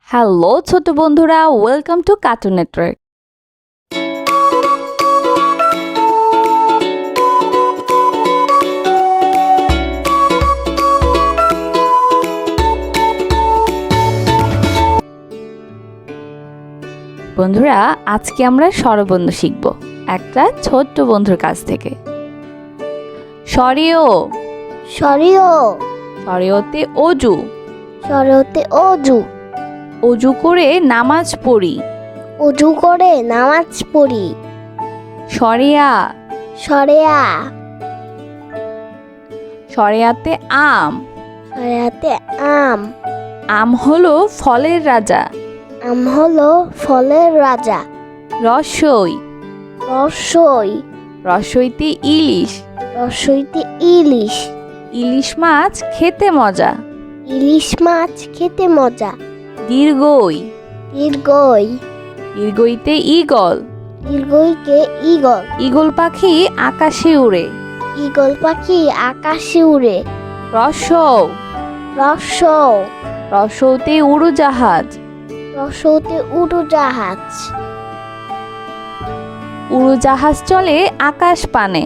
Hello ছোট বন্ধুরা, welcome to cartoon network. বন্ধুরা, আজকে আমরা স্বরবর্ণ শিখব একটা ছোট্ট বন্ধুর কাছ থেকে। সরিও সরিও সরিওতে অজু, সরিওতে অজু, অজু করে নামাজ পড়ি। অজু করে নামাজ পড়ি। সরিয়া সরেয়া সরিয়াতে আম, সরেয়াতে আম, আম হলো ফলের রাজা। আম হলো ফলের রাজা। রসই রসই রসইতে ইলিশ, রসইতে ইলিশ, ইলিশ মাছ খেতে মজা। ইলিশ মাছ খেতে মজা। দীর্ঘই দীর্ঘই দীর্ঘইতে ঈগল, দীর্ঘইকে ঈগল, ঈগল পাখি আকাশে উড়ে। ঈগল পাখি আকাশে উড়ে। রসৌ রসৌ রসৌতে উড়োজাহাজ, রসৌতে উড়োজাহাজ, উড়োজাহাজ চলে আকাশ পানে।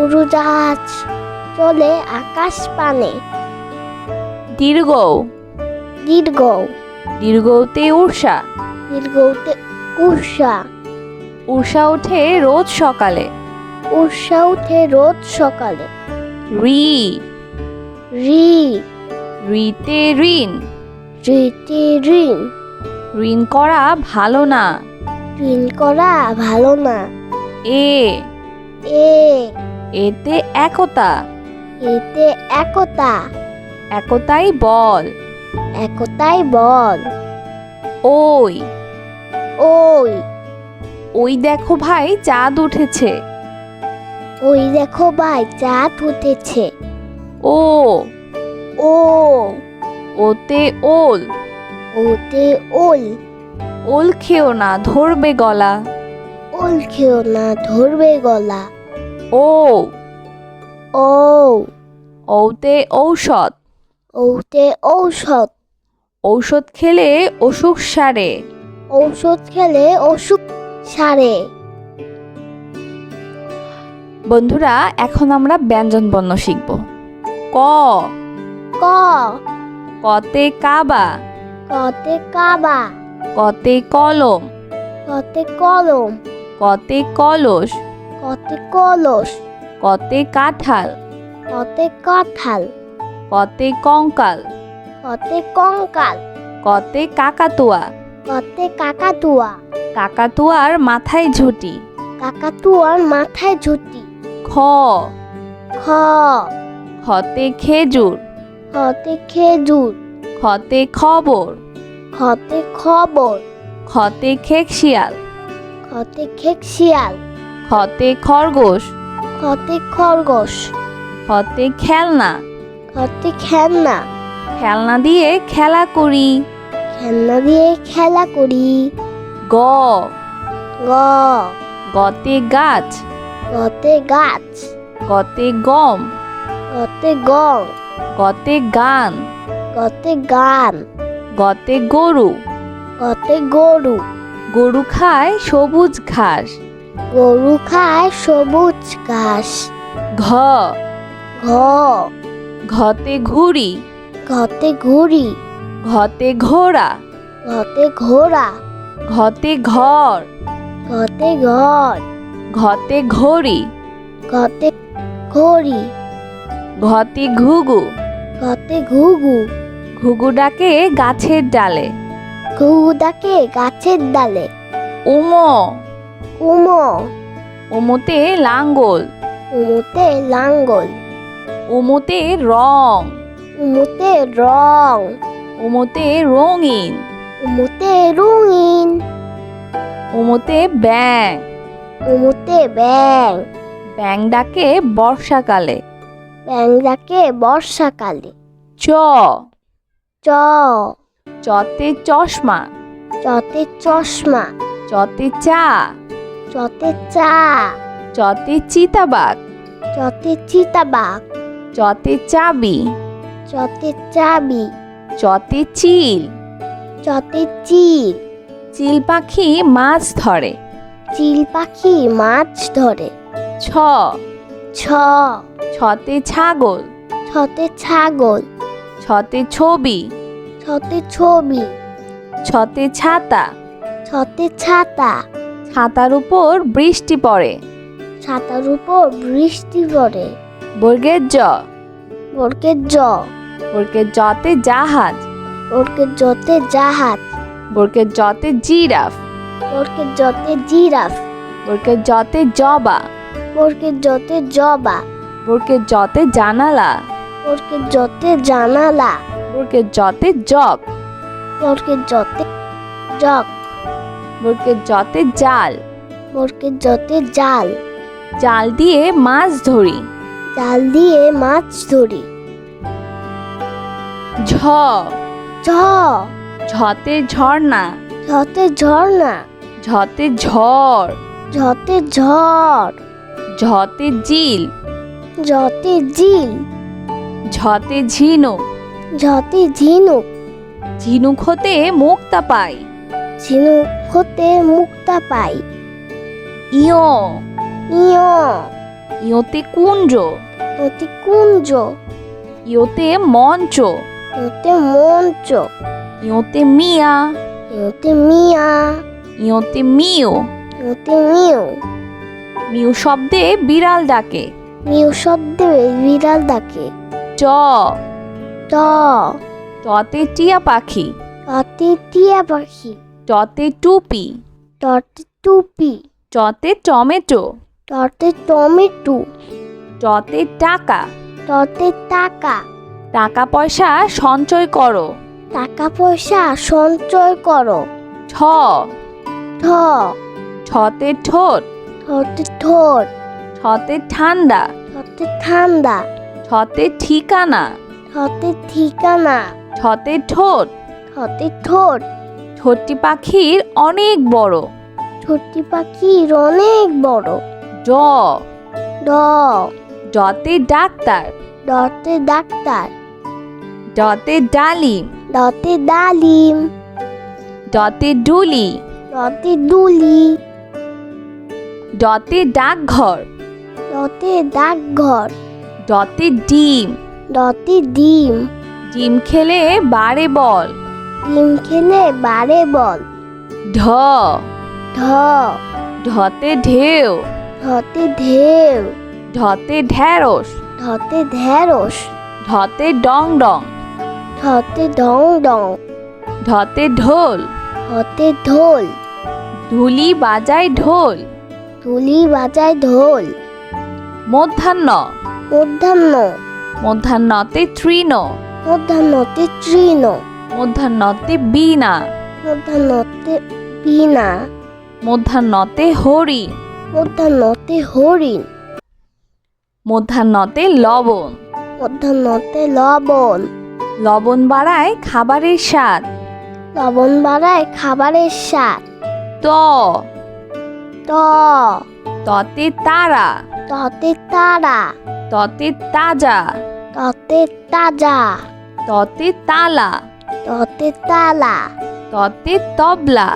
উড়োজাহাজ চলে আকাশ পানে। দীর্ঘ দীর্ঘ দীর্ঘতে উষা, দীর্ঘতে উষা, উষা ওঠে রোজ সকালে। উষা উঠে রোজ সকালে। রি রি রিতে ঋণ, ঋতে ঋণ, ঋণ করা ভালো না। ঋণ করা ভালো না। এ এ এতে একতা, এতে একতা, একতাই বল। একতাই বল। ওই ওই ওই দেখো ভাই চাঁদ উঠেছে। ওই দেখো ভাই চাঁদ উঠেছে। ও ও ওতে ওল, ওতে ওল, ওল খেও না ধরবে গলা। ওল খেও না ধরবে গলা। ও ও ওতে ঔষধ, ওতে ঔষধ, ঔষধ খেলে অসুখ সারে। ঔষধ খেলে অসুখ সারে। বন্ধুরা, এখন আমরা ব্যঞ্জন বর্ণ শিখব। ক ক কতে কাবা, কতে কাবা, কতে কলম, কতে কলম, কতে কলস, কতে কলস, কতে কাঁঠাল, কতে কাঁঠাল, কতে কঙ্কাল, কতে কঙ্কাল, কতে কাকাতুয়া, কতে কাকাতুয়া, কাকাতুয়ার মাথায় ঝুঁটি। কাকাতুয়ার মাথায় ঝুঁটি। খ খ খতে খেজুর, খতে খেজুর, খতে খবর, খতে খবর, খতে খেকশিয়াল, খতে খেকশিয়াল, খতে খরগোশ, খতে খরগোশ, খতে খেলনা, খতে খেলনা, খেলনা দিয়ে খেলা করি। খেলনা দিয়ে খেলা করি। গ গ গতে গাছ, গতে গাছ, গতে গম, গতে গম, গতে গান, গতে গান, গতে গরু, গতে গরু, গরু খায় সবুজ ঘাস। গরু খায় সবুজ ঘাস। ঘ ঘ ঘতে ঘুড়ি, ঘতে ঘুড়ি, ঘতে ঘোড়া, ঘতে ঘোড়া, ঘতে ঘর, ঘতে ঘর, ঘতে ঘড়ি, ঘতে ঘড়ি, ঘতে ঘুঘু, ঘতে ঘুঘু, ঘুঘু ডাকে গাছের ডালে। ঘুঘু ডাকে গাছের ডালে। উমো উমো উমোতে লাঙ্গল, উমোতে লাঙ্গল, উমোতে রং, উমোতে রং, উমোতে রঙিন, উমোতে রঙিন, উমোতে ব্যাং, উমোতে ব্যাং, ব্যাং ডাকে বর্ষাকালে। ব্যাং ডাকে বর্ষাকালে। চ চ চতে চশমা, চতে চশমা, চতে চা, চতে চা, চতে চিতাবাঘ, চতে চিতাবাঘ, চতে চাবি, চতে চাবি, চতে চিল, চতে চিল। চিল পাখি মাছ ধরে। চিল পাখি মাছ ধরে। ছ ছ ছতে ছাগল। ছতে ছাগল। ছতে ছবি। ছতে ছবি। ছতে ছাতা। ছতে ছাতা। ছাতার উপর বৃষ্টি পড়ে। ছাতার উপর বৃষ্টি পড়ে। বর্গের জ। বর্গের জ। বর্গের জতে জাহাজ। বর্গের জতে জাহাজ। বর্গের জতে জিরাফ। বর্গের জতে জিরাফ। বর্গের জতে জবা। বর্গের জতে জবা। বর্গের জতে জানালা। বর্গের জতে জানালা। বর্গের জতে জগ। বর্গের জতে জগ। বর্গের জতে জাল। বর্গের জতে জাল। জাল দিয়ে মাছ ধরি। জাল দিয়ে মাছ ধরি। ঝ ঝ ঝতে ঝর্ণা। ঝতে ঝর্ণা। ঝতে ঝড়। ঝতে ঝড়। ঝতে জিল। ঝতে জিল। ঝতে ঝিনুক। ঝতে ঝিনুক। ঝিনুক হতে মুক্তা পাই। ঝিনুক হতে মুক্তা পাই। ইয় ইয় ইয়তে কুঞ্জ। অতি কুঞ্জ। ইয়তে মঞ্চ। ইয়তে মঞ্চ। ইয়তে মিয়া। ইয়তে মিয়া। ইয়তে মিউ। ইয়তে মিউ। মিউ শব্দে বিড়াল ডাকে। মিউ শব্দে বিড়াল ডাকে। চ ট টতে টিয়া পাখি। টতে টিয়া পাখি। টতে টুপি। টতে টুপি। টতে টমেটো। টতে টমেটো। টতে টাকা। টতে টাকা। টাকা পয়সা সঞ্চয় করো। টাকা পয়সা সঞ্চয় করো। ঠ ঠ ঠতে ঠোঁট। ঠতে ঠোঁট। ঠতে ঠান্ডা। ঠতে ঠান্ডা। ঠতে ঠিকানা। ঠতে ঠিকানা। ঠতে ঠোঁট। ঠতে ঠোঁট। ঠোঁটটি পাখির অনেক বড়। ছোট্টি পাখির অনেক বড়। ড ড ডতে ডাক্তার। ডতে ডাক্তার। ডতে ডালিম। ডতে ডালিম। ডতে ডুলি। ডতে ডুলি। ডতে ডাকঘর। ডতে ডাকঘর। ডতে ডিম। ডতে ডিম। ডিম খেলে বাড়ে বল। ডিম খেলে বাড়ে বল। ঢ ঢ ঢতে ঢেউ। ঢতে ঢেউ। ঢতে ঢেঁড়স। ঢতে ঢেঁড়স। ঢতে ডং ডং। ঢতে ডং ডং। ঢতে ঢোল। ঢতে ঢোল। ঢুলি বাজায় ঢোল। তুলি বাজায় ঢোল। মধ্যাহ্ন। মধ্যাহ্ন। মধ্যাহ্নতে তৃণ। মধ্যাহ্নতে তৃণ। মধ্যাহ্নতে বীণা। মধ্যাহ্নতে বীণা। মধ্যাহ্নতে হরিণ। মধ্যাহ্নতে হরিণ। মধ্যাহ্নতে লবণ। মধ্যাহ্নতে লবণ। লবণ বাড়ায় খাবারের স্বাদ। লবণ বাড়ায় খাবারের স্বাদ। ত ত ততে তারা। ততে তারা। ততে তাজা। ততে তাজা। ততে তালা। ততে তালা। ততে তবলা।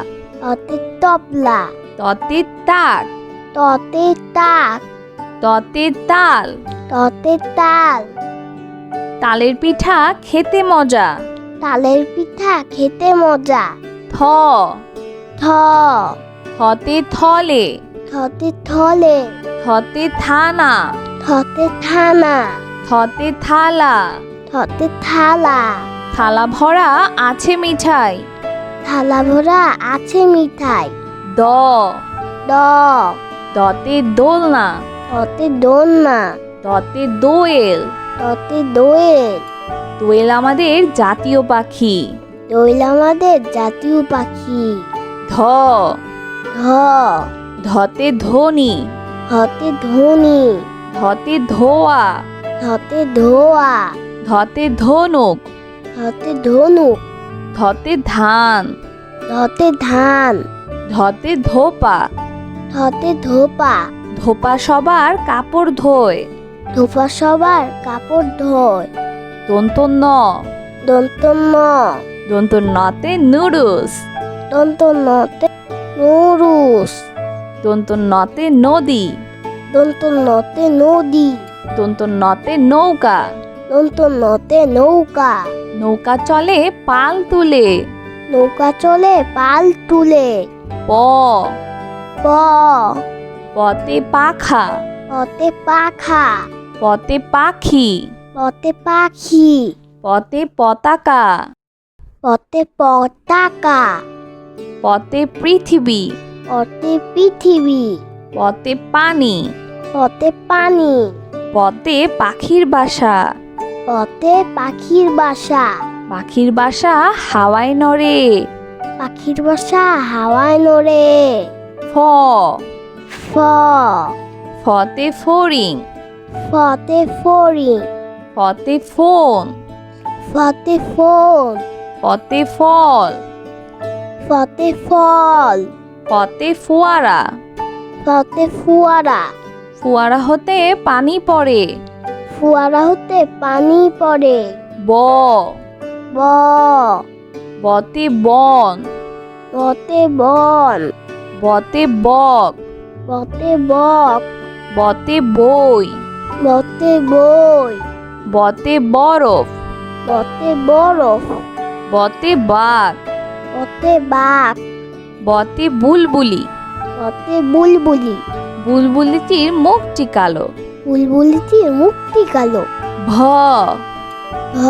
ততে তবলা। ততে তাক। ততে তাক। ততে তাল। ততে তাল। তালের পিঠা খেতে মজা। তালের পিঠা খেতে মজা। থ থ থতে থলে। থতে থলে। থতে থানা। থতে থানা। থতে থালা। থতে থালা। থালা ভরা আছে মিঠাই। থালা ভরা আছে মিঠাই। দ দ দতে দোলনা। ততে দোলনা। দতে দোয়েল। ততে দোয়েল। দোয়েল আমাদের জাতীয় পাখি। দোয়েল আমাদের জাতীয় পাখি। ধ ধ ধতে ধনী। ধতে ধনী। ধতে ধোয়া। ধতে ধোয়া। ধতে ধনুক। ধতে ধনুক। ধতে ধান। ধতে ধান। ধতে ধোপা। ধতে ধোপা। ধোপা সবার কাপড় ধোয়। ধোপা সবার কাপড় ধোয়। দন্ত ন দন্ত ন দন্ত নতে নুডলস। দন্ত নতে নুডলস। দন্ত নতে নদী। দন্ত নতে নদী। দন্ত নতে নৌকা। দন্ত নতে নৌকা। নৌকা চলে পাল তুলে। নৌকা চলে পাল তুলে। প প পতে পাখা। পতে পাখা। পতে পাখি। পতে পাখি। পতে পতাকা। পতে পতাকা। পতে পৃথিবী। পতে পৃথিবী। পতে পানি। পতে পানি। পতে পাখির বাসা। পতে পাখির বাসা। পাখির বাসা হাওয়ায় নড়ে। পাখির বাসা হাওয়ায় নড়ে। ফ ফ ফতে ফড়িং। ফতে ফড়িং। ফতে ফোন। ফতে ফোন। ফতে ফল। ফতে ফল। ফতে ফোয়ারা। ফতে ফুয়ারা। ফোয়ারা হতে পানি পড়ে। ফুয়ারা হতে পানি পড়ে। ব ব বতে বন। বতে বন। বতে বক। বতে বক। বতে বই। বতে বই। বতে বরফ। বতে বরফ। বতে বাঘ। বতে বাঘ। বতে বুলবুলি। বতে বুলবুলি। বুলবুলিটির মুখটি কালো। বুলবুলিটির মুক্তি কালো। ভ ভ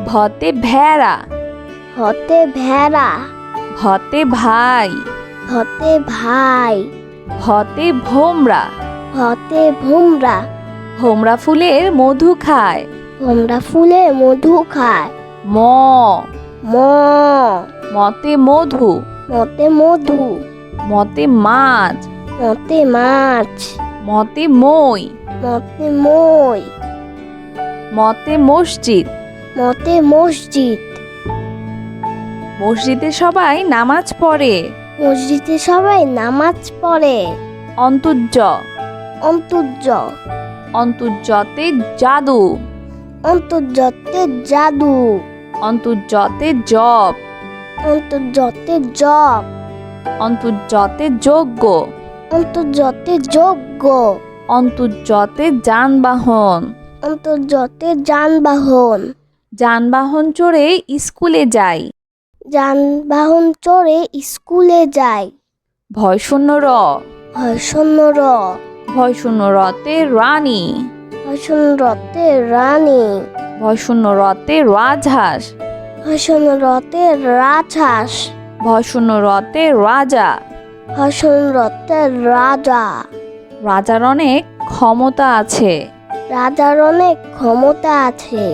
ভতে ভেড়া। হতে ভেড়া। ভতে ভাই। হতে ভাই। ভতে ভোমরা। হতে ভোমরা। ভোমরা ফুলের মধু খায়। ভোমরা ফুলে মধু খায়। ম ম মতে মধু। মতে মধু। মতে মাছ। মতে মাছ। মতে মই। মতে মই। মতে মসজিদ। মতে মসজিদ। মসজিদে সবাই নামাজ পড়ে। মসজিদে সবাই নামাজ পড়ে। অন্তর্য। অন্তর্য। অন্তর্যতে জাদু। অন্তর্যতে জাদু। অন্তর্যতে জপ। অন্তর্যতে জপ। অন্তর্যতে যজ্ঞ। অন্তর্যতে যজ্ঞ। অন্তর্যতে যানবাহন। অন্তর্যতে যানবাহন। যানবাহন চড়ে স্কুলে যাই। যানবাহন চড়ে স্কুলে যায়। ভয়শূন্য র। ভয়শূন্য র। ভয়শূন্য রতে রানী। ভয়শূন্য রতে রানী। ভয়শূন্য রতে রাজহাঁস। ভয়শূন্য রতে রাজহাঁস। ভয়শূন্য রতে রাজা। ভয়শূন্য রতে রাজা। রাজার অনেক ক্ষমতা আছে। রাজার অনেক ক্ষমতা আছে।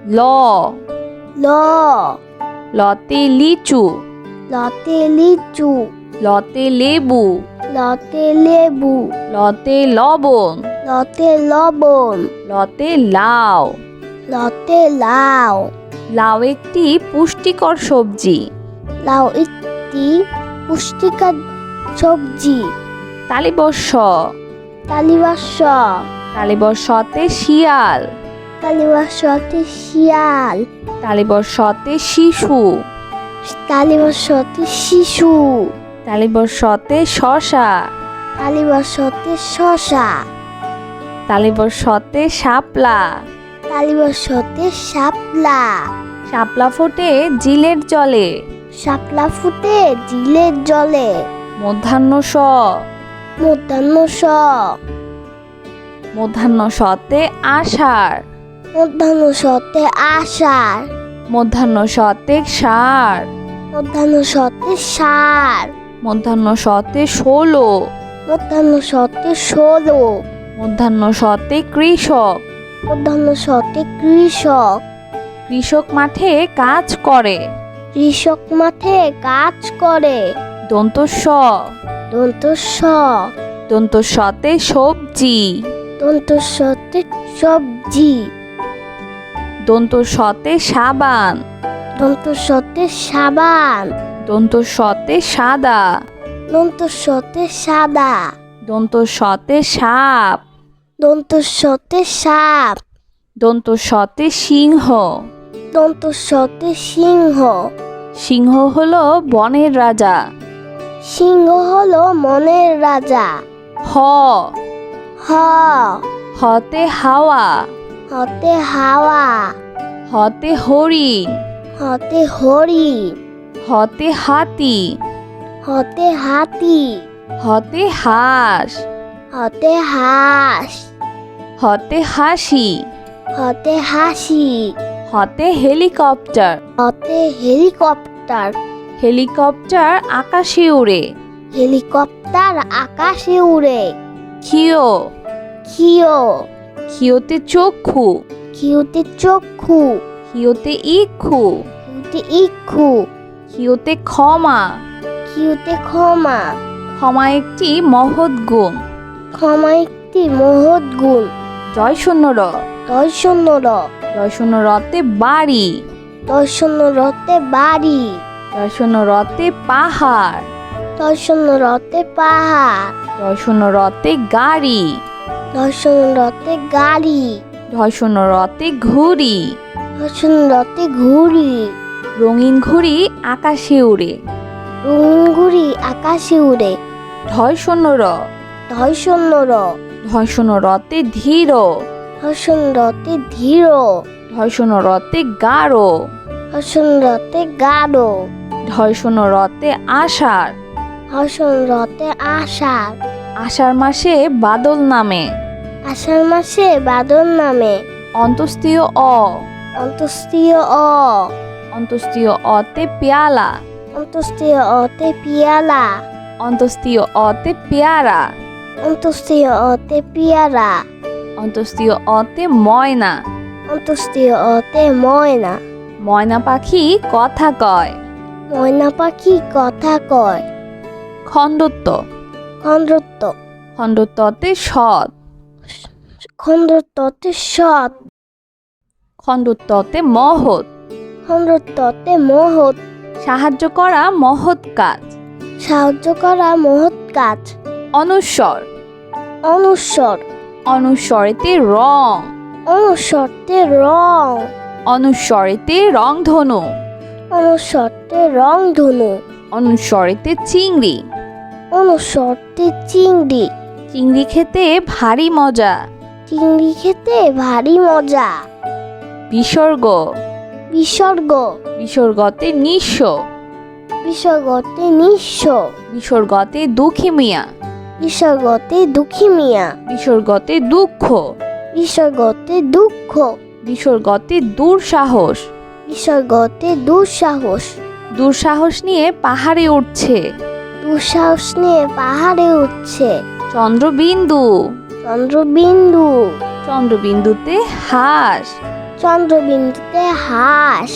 ল ল লতে লিচু। লতে লিচু। লতে লেবু। লতে লেবু। লতে লবণ। লতে লবণ। লতে লাউ। লতে লাউ। লাউ একটি পুষ্টিকর সবজি। লাউ একটি পুষ্টিকর সবজি। তালিবর্ষ। তালিবাস্য। তালিবর্ষতে শিয়াল। তালিবাস্যতে শিয়াল। তালিবর্ষতে শিশু। তালিবাস্যতে শিশু। তালিবর্ষতে শশা। তালিবাস্যতে শশা। তালিবর্ষতে শাপলা। তালিবাস্যতে শাপলা। শাপলা ফোটে জিলের জলে। শাপলা ফুটে জিলের জলে। মধ্যাহ্ন স। মধ্যাহ্ন স। মধ্যাহ্ন সতে আষাঢ়। মধ্যাহ্ন সতে আষাঢ়। মধ্যাহ্ন সতে ষাঁড়। মধ্যাহ্ন সতে ষাঁড়। মধ্যাহ্ন সতে 16। মধ্যাহ্ন সতে 16। মধ্যাহ্ন সতে কৃষক। মধ্যাহ্ন সতে কৃষক। কৃষক মাঠে কাজ করে। কৃষক মাঠে কাজ করে। দন্ত স। দন্ত স। দন্ত সতে সবজি। দন্ত সতে সবজি। দন্ত সতে সাবান। দন্ত সতে সাবান। দন্ত সতে সাদা। দন্ত সতে সাদা। দন্ত সতে সাপ। দন্ত সতে সাপ। দন্ত সতে সিংহ। দন্ত সতে সিংহ। সিংহ হলো বনের রাজা। সিংহ হলো মনের রাজা। হ হ হতে হাওয়া। হতে হাওয়া। হতে হরিণ। হতে হরিণ। হতে হাতি। হতে হাতি। হতে হাঁস। হতে হাঁস। হতে হাসি। হতে হাসি। হতে হেলিকপ্টার। হতে হেলিকপ্টার। হেলিকপ্টার আকাশে উড়ে। হেলিকপ্টার আকাশে উড়ে। খিও খিও খিওতে চক্ষু। খিউতে চক্ষু। খিওতে ইক্ষু। খিউতে ইক্ষু। খিওতে ক্ষমা। খিউতে ক্ষমা। ক্ষমা একটি মহৎ গুণ। ক্ষমা একটি মহৎ গুণ। জয় শূন্য র। দয় শূন্য র। জয় শূন্য রতে বাড়ি। দয় শূন্য রতে বাড়ি। জয় শূন্য রতে পাহাড়। দয় শূন্য রতে পাহাড়। জয় শূন্য রতে গাড়ি। দয় শূন্য রতে গাড়ি। জয় শূন্য রতে ঘুড়ি। দয় শূন্য রতে ঘুড়ি। রঙিন ঘুড়ি আকাশে উড়ে। রঙিন ঘুড়ি আকাশে উড়ে। ঢয় শূন্য র। দয় শূন্য র। ঢয় শূন্য রতে ধীর। দয় শূন্য রতে ধীর। ঢয় শূন্য রতে গাঢ়। দয় শূন্য রতে গাঢ়। ঢয় শূন্য রতে আষাঢ়। দয় শূন্য রতে আষাঢ়। আষাঢ় মাসে বাদল নামে। আষাঢ় মাসে বাদল নামে। অন্তস্তীয় অ। অন্তস্তীয় অ। অন্তস্তীয় অতে পেয়ালা। অন্তস্তীয় অতে পিয়ালা। অন্তস্তীয় অতে পেয়ারা। অন্তস্তীয় অতে পিয়ারা। অন্তস্তীয় অতে ময়না। অন্তস্তীয় অতে ময়না। ময়না পাখি কথা কয়। ময়না পাখি কথা কয়। খণ্ডত্ব। খণ্ডত্ব। খণ্ডত্বতে সৎ। খণ্ডত্বতে সৎ। খণ্ডত্বতে মহৎ। খণ্ডত্বতে মহৎ। সাহায্য করা মহৎ কাজ। সাহায্য করা মহৎ কাজ। অনুস্বর। অনুস্বর। অনুস্বরেতে রং। অনুস্বরতে রং। অনুস্বরেতে রংধনু। অনুস্বরতে রংধনু। অনুস্বরেতে চিংড়ি। অনুস্বরতে চিংড়ি। চিংড়ি খেতে ভারী মজা। চিংড়ি খেতে ভারী মজা। বিসর্গ। বিসর্গ। বিসর্গতে নিঃস্ব। বিসর্গতে নিঃস্ব। বিসর্গতে দুঃখী মিয়া। বিসর্গতে দুঃখী মিয়া। বিসর্গতে দুঃখ। বিসর্গতে দুঃখ। বিসর্গতে দুঃসাহস। বিসর্গতে দুঃসাহস। দুঃসাহস নিয়ে পাহাড়ে উঠছে। দুঃসাহস নিয়ে পাহাড়ে উঠছে। চন্দ্রবিন্দু। চন্দ্রবিন্দু। চন্দ্রবিন্দুতে হাঁস। চন্দ্রবিন্দুতে হাঁস।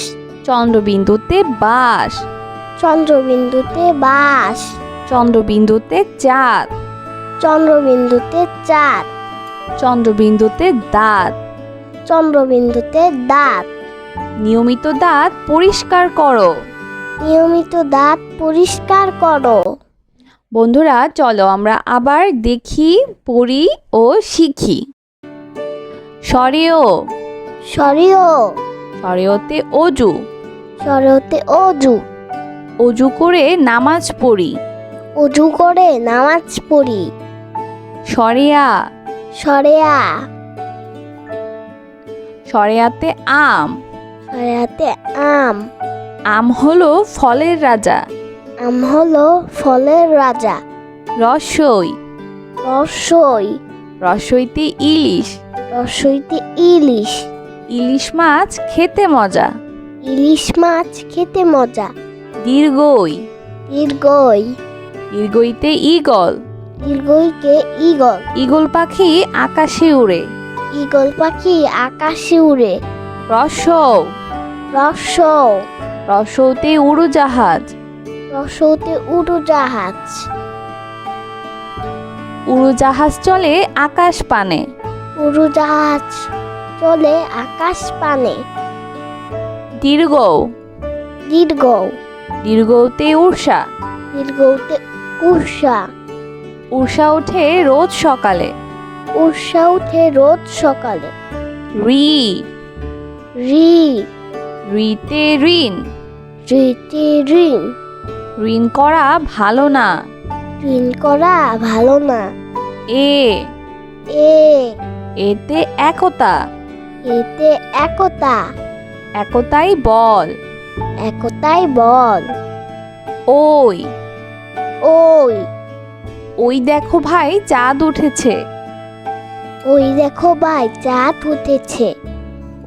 চন্দ্রবিন্দুতে বাঁশ। চন্দ্রবিন্দুতে বাঁশ। চন্দ্রবিন্দুতে চাঁদ। চন্দ্রবিন্দুতে চাঁদ। চন্দ্রবিন্দুতে দাঁত। চন্দ্রবিন্দুতে দাঁত। নিয়মিত দাঁত পরিষ্কার করো। নিয়মিত দাঁত পরিষ্কার করো। বন্ধুরা চলো আমরা আবার দেখি, পড়ি ও শিখি। সরেও। সরেও। সরেওতে অজু। সরেওতে অজু। অজু করে নামাজ পড়ি। অজু করে নামাজ পড়ি। সরেয়া। সরেয়া। সরেয়াতে আম। সরেয়াতে আম। আম হলো ফলের রাজা। আম হলো ফলের রাজা। রসই। রসই। রসইতে ইলিশ। রসইতে ইলিশ। ইলিশ মাছ খেতে মজা। ইলিশ মাছ খেতে মজা। দীর্ঘই। দীর্ঘই। দীর্ঘইতে ঈগল। দীর্ঘইকে ঈগল। ঈগল পাখি আকাশে উড়ে। ঈগল পাখি আকাশে উড়ে। রসৌ। রসৌ। রসৌতে উড়োজাহাজ। রসৌতে উড়োজাহাজ। উড়োজাহাজ চলে আকাশ পানে। উড়োজাহাজ চলে আকাশ পানে। দীর্ঘ। দীর্ঘ। দীর্ঘতে উষা। দীর্ঘতে উষা। উষা ওঠে রোজ সকালে। উষা উঠে রোজ সকালে। রি। রি। ঋতে ঋণ, ঋতে ঋণ, ঋণ করা ভালো না। ঋণ করা ভালো না। এ, এ, এতে একতা, এতে একতা, একতাই বল। একতাই বল। ওই, ওই, ওই দেখো ভাই চাঁদ উঠেছে। ওই দেখো ভাই চাঁদ উঠেছে।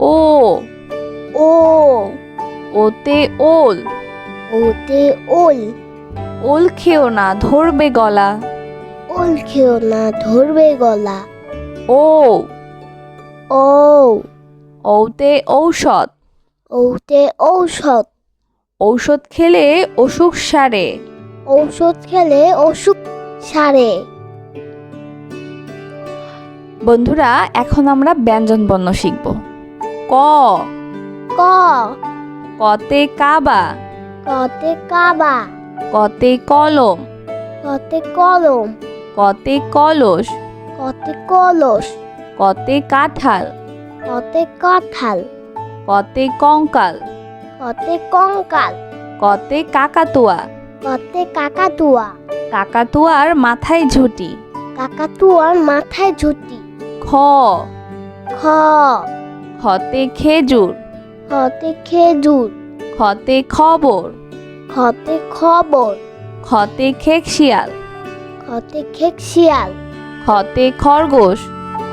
ও, ও, ওতে ওল, ওতে ওল, ওল খেও না ধরবে গলা। ওল খেও না ধরবে গলা। ও, ও, ওতে ঔষধ, ওতে ঔষধ, ঔষধ খেলে অসুখ সারে। ঔষধ খেলে অসুখ সারে। বন্ধুরা, এখন আমরা ব্যঞ্জন বর্ণ শিখব। ক, ক, কতে কাবা, কতে কাবা, কতে কলম, কতে কলম, কতে কলস, কতে কলস, কতে কাঁঠাল, কতে কাঁঠাল, কতে কঙ্কাল, কতে কঙ্কাল, কতে কাকাতুয়া, কতে কাকাতুয়া, কাকাতুয়ার মাথায় ঝুঁটি। কাকাতুয়ার মাথায় ঝুঁটি। খ, খ, খতে খেজুর, খতে খেজুর, খতে খবর, খতে খবর, খতে খেকশিয়াল, খতে খেকশিয়াল, খতে খরগোশ,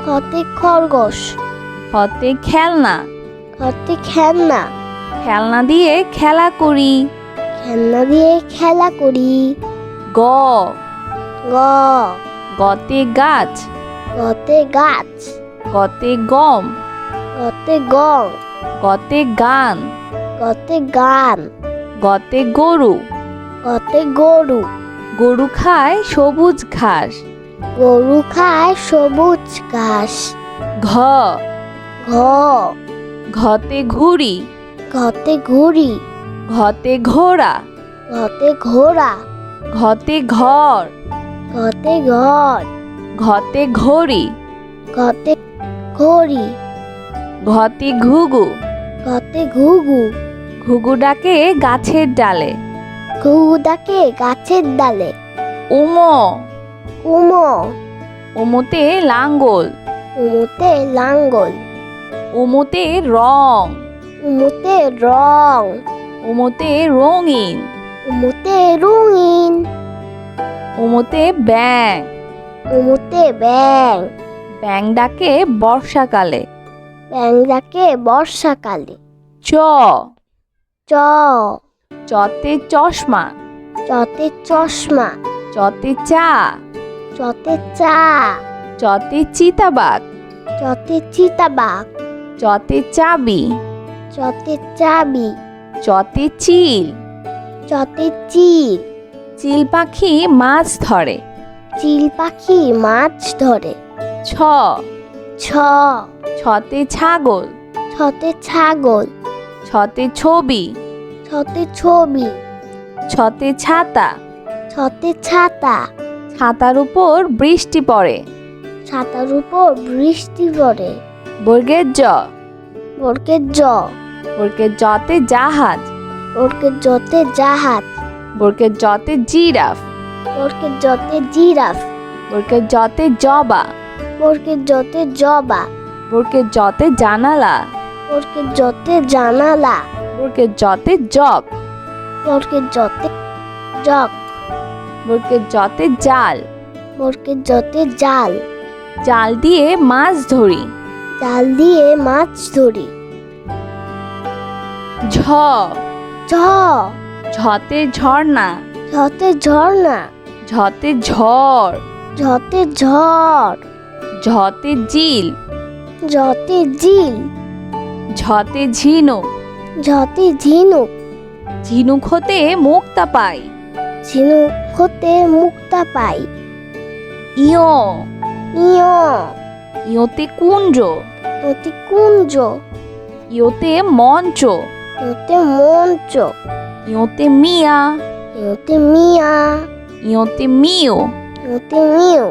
খতে খরগোশ, খতে খেলনা, খতে খেলনা, খেলনা দিয়ে খেলা করি। খেলনা দিয়ে খেলা করি। গ, গ, গতে গাছ, গতে গাছ, গতে গম, গতে গম, গতে গান, গতে গান, গতে গরু, গতে গরু, গরু খায় সবুজ ঘাস। গরু খায় সবুজ ঘাস। ঘ, ঘ, ঘতে ঘুড়ি, ঘতে ঘুড়ি, ঘতে ঘোড়া, ঘতে ঘোড়া, ঘতে ঘর, ঘতে ঘর, ঘতে ঘড়ি, ঘতে ঘড়ি, ঘতে ঘুঘু, ঘতে ঘুঘু, ঘুঘু ডাকে গাছের ডালে। ঘুঘু ডাকে গাছের ডালে। উমো, উমো, উমোতে লাঙ্গল, উমোতে লাঙ্গল, উমোতে রং, উমোতে রং, উমোতে রঙিন, উমোতে রঙিন, উমোতে ব্যাং, উমোতে ব্যাং, ব্যাং ডাকে বর্ষাকালে। ব্যাং ডাকে বর্ষাকালে। চ, চ, চতে চশমা, চতে চশমা, চতে চা, চতে চা, চতে চিতাবাঘ, চতে চিতাবাঘ, চতে চাবি, চতে চাবি, চতে চিল, চতে চিল, চিল পাখি মাছ ধরে। চিল পাখি মাছ ধরে। ছ, ছ, ছতে ছাগল, ছতে ছাগল, ছতে ছবি, ছতে ছবি, ছতে ছাতা, ছতে ছাতা, ছাতার উপর বৃষ্টি পড়ে। ছাতার উপর বৃষ্টি পড়ে। বর্গের জ, বর্গের জ, বর্গের জতে জাহাজ, বর্গের জতে জাহাজ, বর্গের জতে জিরাফ, বর্গের জতে জিরাফ, বর্গের জতে জবা, বর্গের জতে জবা, বর্গের জতে জানালা, বর্গের জতে জানালা, বর্গের জতে জগ, বর্গের জতে জগ, বর্গের জতে জাল, বর্গের জতে জাল, জাল দিয়ে মাছ ধরি। জাল দিয়ে মাছ ধরি। ঝ, ঝ, ঝতে ঝর্ণা, ঝতে ঝর্ণা, ঝতে ঝড়, ঝতে ঝড়, ঝতে ঝিল, ঝতে ঝিল, ঝতে ঝিনুক, ঝতে ঝিনুক, ঝিনুক হতে মুক্তা পাই। ঝিনুক হতে মুক্তা পাই। ইয়, ইয়, ইয়তে কুঞ্জ, অতি কুঞ্জ, ইয়তে মঞ্চ, ইয়তে মঞ্চ, ইয়তে মিয়া, ইয়তে মিয়া, ইয়তে মিউ, ইয়তে মিউ,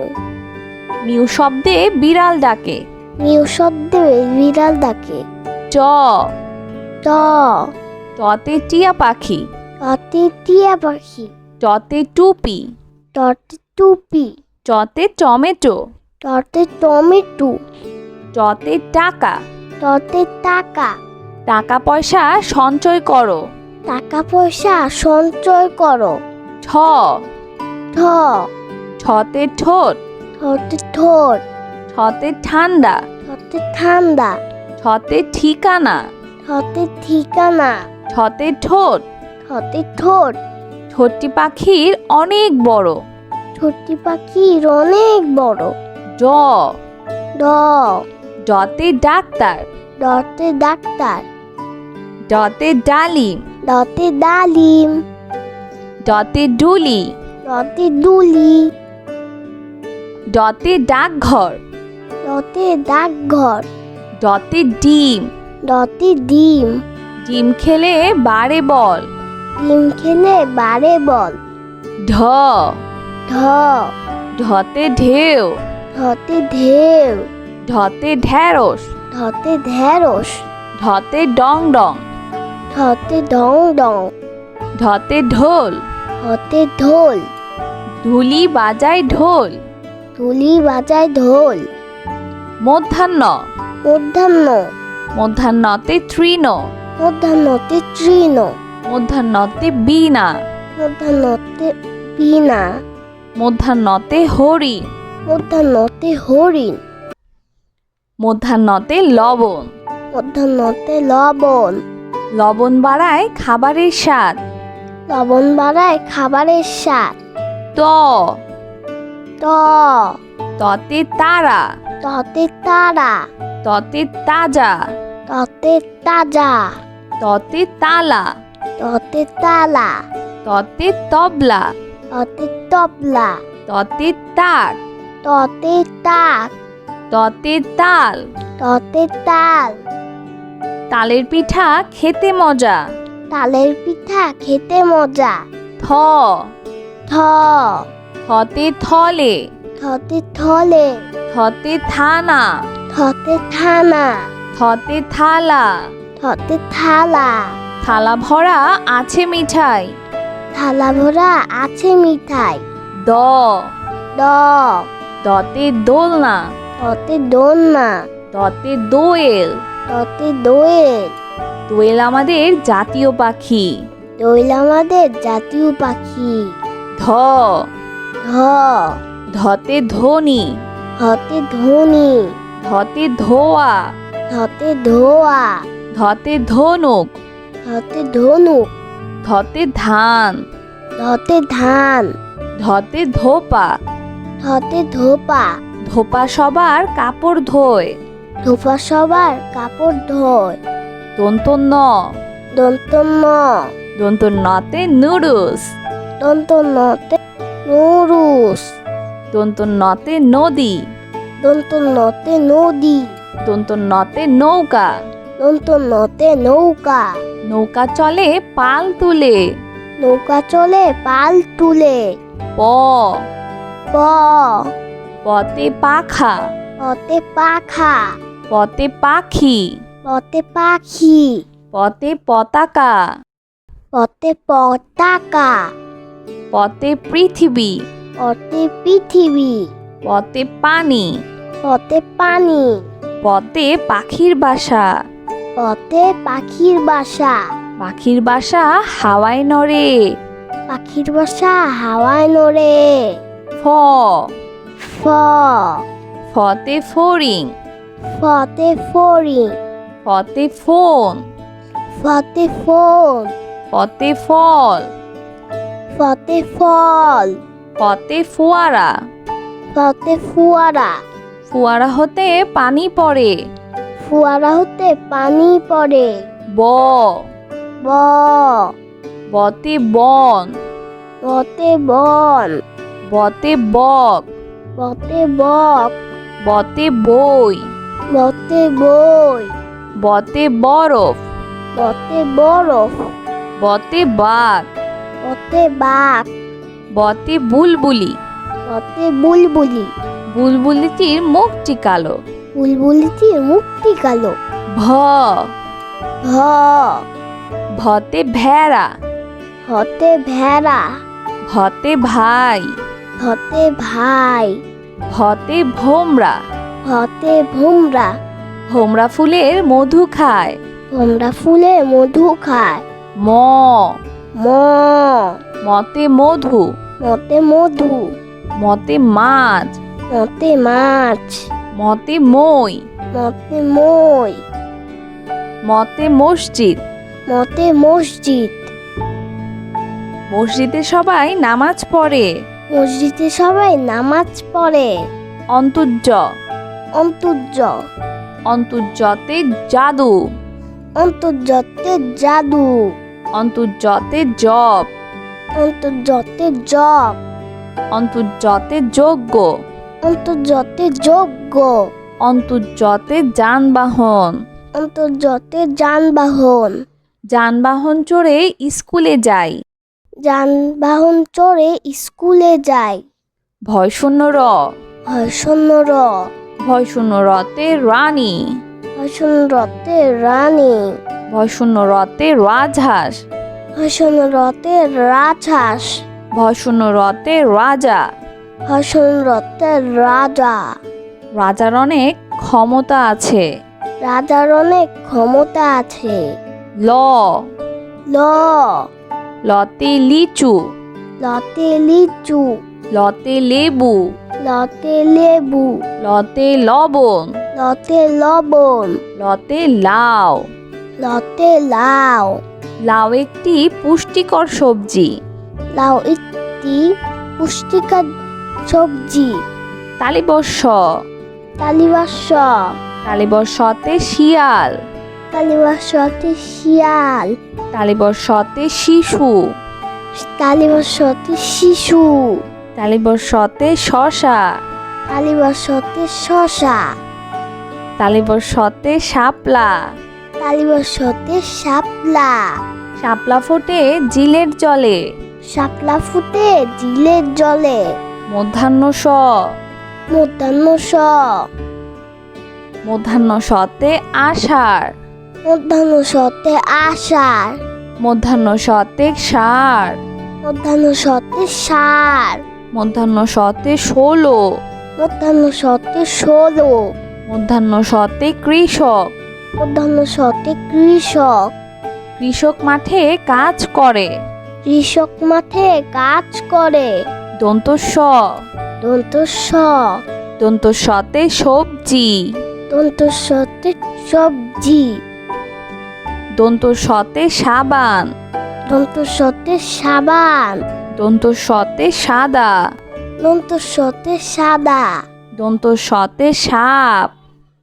মিউ শব্দে বিড়াল ডাকে। মিউ শব্দে বিড়াল ডাকে। চ, ট টতে টিয়া পাখি। টতে টিয়া পাখি। টতে টুপি। টতে টুপি। টতে টমেটো। টতে টমেটো। টতে টাকা। টতে টাকা। টাকা পয়সা সঞ্চয় করো। টাকা পয়সা সঞ্চয় করো। ঠ ঠ ঠতে ঠোঁট। ঠতে ঠোঁট। ঠতে ঠান্ডা। ঠতে ঠান্ডা। ঠতে ঠিকানা। ঠতে ঠিকানা। ঠতে ঠোঁট। ঠতে ঠোঁট। ঠোঁটটি পাখির অনেক বড়। ছোট্টি পাখির অনেক বড়। ড ড ডতে ডাক্তার। ডতে ডাক্তার। ডতে ডালিম। ডতে ডালিম। ডতে ডুলি। ডতে ডুলি। ডতে ডাকঘর। ডতে ডাকঘর। ডতে ডিম। ডতে ডিম। ডিম খেলে বাড়ে বল। ডিম খেলে বাড়ে বল। ঢ ঢ ঢতে ঢেউ। ঢতে ঢেউ। ঢতে ঢেঁড়স। ঢতে ঢেঁড়স। ঢতে ডং ডং। ঢতে ডং ডং। ঢতে ঢোল। ঢতে ঢোল। ঢুলি বাজায় ঢোল। ঢুলি বাজায় ঢোল। মধ্যাহ্ন। মধ্যাহ্ন। মধ্যাহ্নতে তৃণ। মধ্যাহ্নতে তৃণ। মধ্যাহ্নতে বীণা। মধ্যাহ্নতে বীণা। মধ্যাহ্নতে হরিণ। মধ্যাহ্নতে হরিণ। মধ্যাহ্নতে লবণ। মধ্যাহ্নতে লবণ। লবণ বাড়ায় খাবারের স্বাদ। লবণ বাড়ায় খাবারের স্বাদ। ত ত ততে তারা। ততে তারা। ততে তাজা। ততে তাজা। ততে তালা। ততে তালা। ততে তবলা। ততে তবলা। ততে তাক। ততে তাক। ততে তাল। ততে তাল। তালের পিঠা খেতে মজা। তালের পিঠা খেতে মজা। থ থ থতে থলে। থতে থলে। থতে থানা। থতে থানা। থতে থালা। থতে থালা। থালা ভরা আছে মিঠাই। থালা ভরা আছে মিঠাই। দ দ দতে দোলনা। ততে দোলনা। দতে দোয়েল। ততে দোয়েল। দোয়েল আমাদের জাতীয় পাখি। দোয়েল আমাদের জাতীয় পাখি। ধ ধ ধতে ধনী। ধতে ধনী। ধতে ধোয়া। ধতে ধোয়া। ধতে ধনুক। ধতে ধনুক। ধতে ধান। ধতে ধান। ধতে ধোপা। ধতে ধোপা। ধোপা সবার কাপড় ধোয়। ধোপা সবার কাপড় ধোয়। দন্ত ন দন্ত ন দন্ত নতে নুডলস। দন্ত নতে নুরুস। দন্ত নতে নদী। দন্ত নতে নদী। দন্ত নতে নৌকা। দন্ত নতে নৌকা। নৌকা চলে পাল তুলে। নৌকা চলে পাল তুলে। প প পতে পাখা। পতে পাখা। পতে পাখি। পতে পাখি। পতে পতাকা। পতে পতাকা। পতে পৃথিবী। পতে পৃথিবী। পতে পানি। পতে পানি। পতে পাখির বাসা। পতে পাখির বাসা। পাখির বাসা হাওয়ায় নড়ে। পাখির বাসা হাওয়ায় নড়ে। ফ ফ ফতে ফড়িং। ফতে ফড়িং। ফতে ফোন। ফতে ফোন। ফতে ফল। ফতে ফল। ফতে ফোয়ারা। ফতে ফুয়ারা। ফোয়ারা হতে পানি পড়ে। ফুয়ারা হতে পানি পড়ে। ব ব বতে বন। বতে বন। বতে বক। বতে বক। বতে বই। বতে বই। বতে বরফ। বতে বরফ। বতে বাঘ। বতে বাঘ। বতে বুলবুলি। বতে বুলবুলি। বুলবুলিটির মুখটি কালো। বুলবুলিটির মুখটি কালো। ভ ভ ভতে ভেড়া, হতে ভেড়া, ভতে ভাই, হতে ভাই, ভতে ভোমরা, হতে ভোমরা, ভোমরা ফুলের মধু খায়। ভোমরা ফুলে মধু খায়। ম ম মতে মধু, মতে মধু, মতে মাছ, মতে মাছ, মতে মই, মতে মই, মতে মসজিদ। মতে মসজিদ। মসজিদে সবাই নামাজ পড়ে। মসজিদে সবাই নামাজ পড়ে। অন্তর্য, অন্তর্য, অন্তর্যতে জাদু, অন্তর্জতে জাদু, অন্তর্যতে জপ, অন্তর্জতে জপ, অন্তর্যতে যজ্ঞ, অন্তর্জতে যজ্ঞ, অন্তর্যতে যানবাহন। অন্তর্জতে যানবাহন। যানবাহন চড়ে স্কুলে যাই। যানবাহন চড়ে স্কুলে যায়। ভয়শূন্য র, ভয়শূন্য র, ভয়শূন্য রতে রানী, ভয়শূন্য রতে রানী, ভয়শূন্য রতে রাজহাঁস, ভয়শূন্য রতে রাজহাঁস, ভয়শূন্য রতে রাজা। ভয়শূন্য রতে রাজা। রাজার অনেক ক্ষমতা আছে। রাজার অনেক ক্ষমতা আছে। ল, ল লতে লিচু, লতে লিচু, লতে লেবু, লতে লেবু, লতে লবণ, লতে লবণ, লতে লাউ। লতে লাউ। লাউ একটি পুষ্টিকর সবজি। লাউ একটি পুষ্টিকর সবজি। তালিবর্ষ, তালিবাস্য, তালিবর্ষতে শিয়াল, তালিবাস্যতে শিয়াল, তালিবর্ষতে শিশু, তালিবাস্যতে শিশু, তালিবর্ষতে শশা, তালিবাস্যতে শশা, তালিবর্ষতে শাপলা, তালিবাস্যতে শাপলা, শাপলা ফোটে জিলের জলে। শাপলা ফুটে জিলের জলে। মধ্যাহ্ন স, মধ্যাহ্ন স, মধ্যাহ্ন সতে আষাঢ়, মধ্যাহ্ন সতে আষাঢ়, মধ্যাহ্ন সতে ষাঁড়, মধ্যাহ্ন সতে ষাঁড়, মধ্যাহ্ন সতে 16, মধ্যাহ্ন সতে 16, মধ্যাহ্ন সতে কৃষক, মধ্যাহ্ন সতে কৃষক, কৃষক মাঠে কাজ করে। কৃষক মাঠে কাজ করে। দন্ত স, দন্ত স, দন্ত সতে সবজি, দন্ত সতে সবজি, দন্ত সতে সাবান, দন্ত সতে সাবান, দন্ত সতে সাদা, দন্ত সতে সাদা, দন্ত সতে সাপ,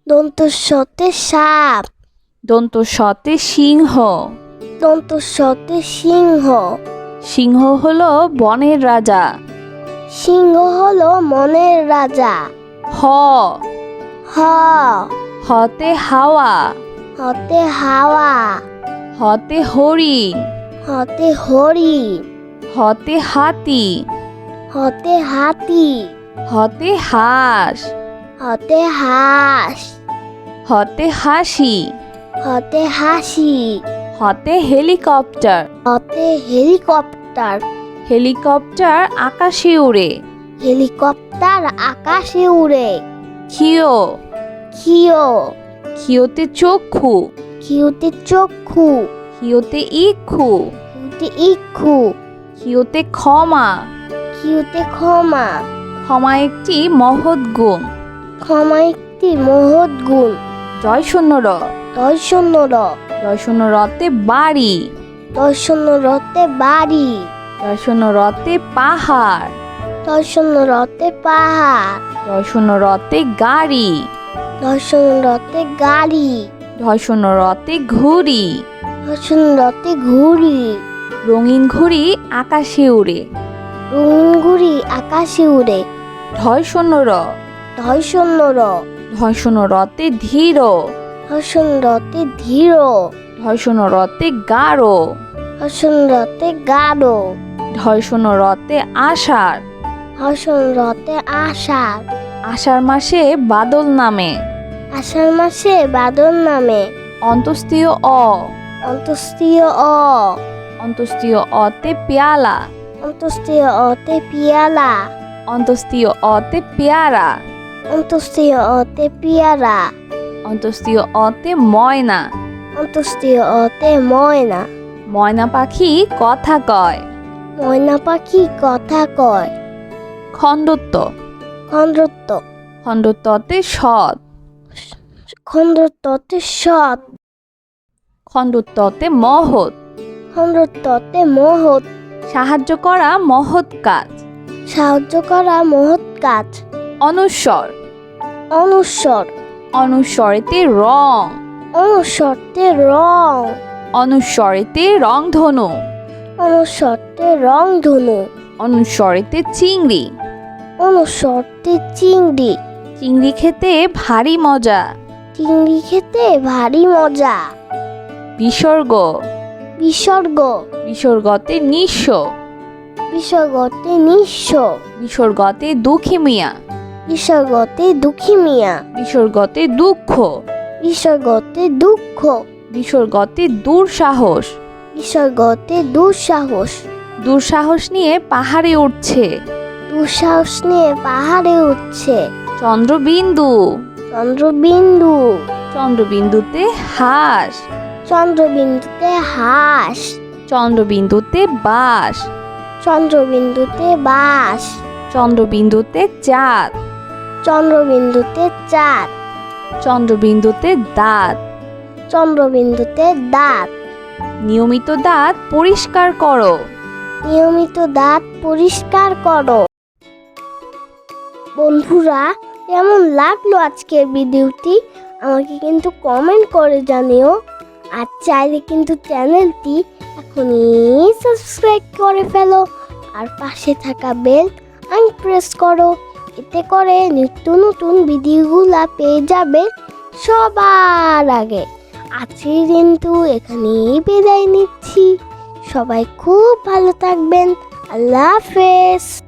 দন্ত সতে সাপ, দন্ত সতে সিংহ। দন্ত সতে সিংহ। সিংহ হলো বনের রাজা। সিংহ হলো মনের রাজা। হ, হ হতে হাওয়া, হতে হাওয়া, হতে হরিণ, হতে হরিণ, হতে হাতি, হতে হাতি, হতে হাঁস, হতে হাঁস, হতে হাসি, হতে হাসি, হতে হেলিকপ্টার। হতে হেলিকপ্টার। হেলিকপ্টার আকাশে উড়ে। হেলিকপ্টার আকাশে উড়ে। ক্ষিয়, ক্ষিয়, ক্ষিয়তে চক্ষু, ক্ষিয়তে চক্ষু, ক্ষিয়তে ইক্ষু, ক্ষিয়তে ইক্ষু, ক্ষিয়তে ক্ষমা। ক্ষিয়তে ক্ষমা। ক্ষমা একটি মহৎ গুণ। ক্ষমা একটি মহৎ গুণ। জয়শূন্য র, দর্শন্য র, জয়শূন্য রতে বাড়ি, দর্শন্য রতে বাড়ি, জয়শূন্য রতে পাহাড়, দর্শন্য রতে পাহাড়, জয়শূন্য রতে গাড়ি, দর্শন্য রতে গাড়ি, জয়শূন্য রতে ঘুড়ি। দর্শন্য রতে ঘুড়ি। রঙিন ঘুড়ি আকাশে উড়ে। রঙিন ঘুড়ি আকাশে উড়ে। ঢয়শূন্য র, দর্শন্য র, ঢয়শূন্য রতে ধীর, দর্শন্য রতে ধীর, ঢয়শূন্য রতে গাঢ়, দর্শন্য রতে গাঢ়, ঢয়শূন্য রতে আষাঢ়। দর্শন্য রতে আষাঢ়। আষাঢ় মাসে বাদল নামে। আষাঢ় মাসে বাদল নামে। অন্তস্তীয় অ। অন্তস্তীয় অ। অন্তস্তীয় অতে পেয়ালা। অন্তস্তীয় অতে পিয়ালা। অন্তস্তীয় অতে পেয়ারা। অন্তস্তীয় অতে পিয়ারা। অন্তস্তীয় অতে ময়না। অন্তস্তীয় অতে ময়না। ময়না পাখি কথা কয়। ময়না পাখি কথা কয়। খণ্ডত্ব। খণ্ডত্ব। খণ্ডত্বতে সৎ। খণ্ডত্বতে সৎ। খণ্ডত্বতে মহৎ। খণ্ডত্বতে মহৎ। সাহায্য করা মহৎ কাজ। সাহায্য করা মহৎ কাজ। অনুস্বর। অনুস্বর। অনুস্বরেতে রং। অনুস্বরতে রং। অনুস্বরেতে রংধনু। অনুস্বরতে রংধনু। অনুস্বরেতে চিংড়ি। অনুস্বরতে চিংড়ি। চিংড়ি খেতে ভারী মজা। চিংড়ি খেতে ভারী মজা। বিসর্গ। বিসর্গ। বিসর্গতে নিঃস্ব। বিসর্গতে নিঃস্ব। বিসর্গতে দুঃখী মিয়া। বিসর্গতে দুঃখী মিয়া। বিসর্গতে দুঃখ। বিসর্গতে দুঃখ। বিসর্গতে দুঃসাহস। বিসর্গতে দুঃসাহস। দুঃসাহস নিয়ে পাহাড়ে উঠছে। দুঃসাহস নিয়ে পাহাড়ে উঠছে। চন্দ্রবিন্দু। চন্দ্রবিন্দু। চন্দ্রবিন্দুতে হাঁস। চন্দ্রবিন্দুতে হাঁস। চন্দ্রবিন্দুতে বাঁশ। চন্দ্রবিন্দুতে বাঁশ। চন্দ্রবিন্দুতে চাঁদ। চন্দ্রবিন্দুতে চাঁদ। চন্দ্রবিন্দুতে দাঁত। চন্দ্রবিন্দুতে দাঁত। নিয়মিত দাঁত পরিষ্কার করো। নিয়মিত দাঁত পরিষ্কার করো। বন্ধুরা, কেমন লাগলো আজকের ভিডিওটি আমাকে কিন্তু কমেন্ট করে জানিও। আর চাইলে কিন্তু চ্যানেলটি এখনই সাবস্ক্রাইব করে ফেলো আর পাশে থাকা বেল আইকন প্রেস করো। এতে করে নিত্য নতুন ভিডিওগুলো পেয়ে যাবে সবার আগে। আজকে কিন্তু এখানেই বিদায় নিচ্ছি। সবাই খুব ভালো থাকবেন। আল্লাহ হাফেজ।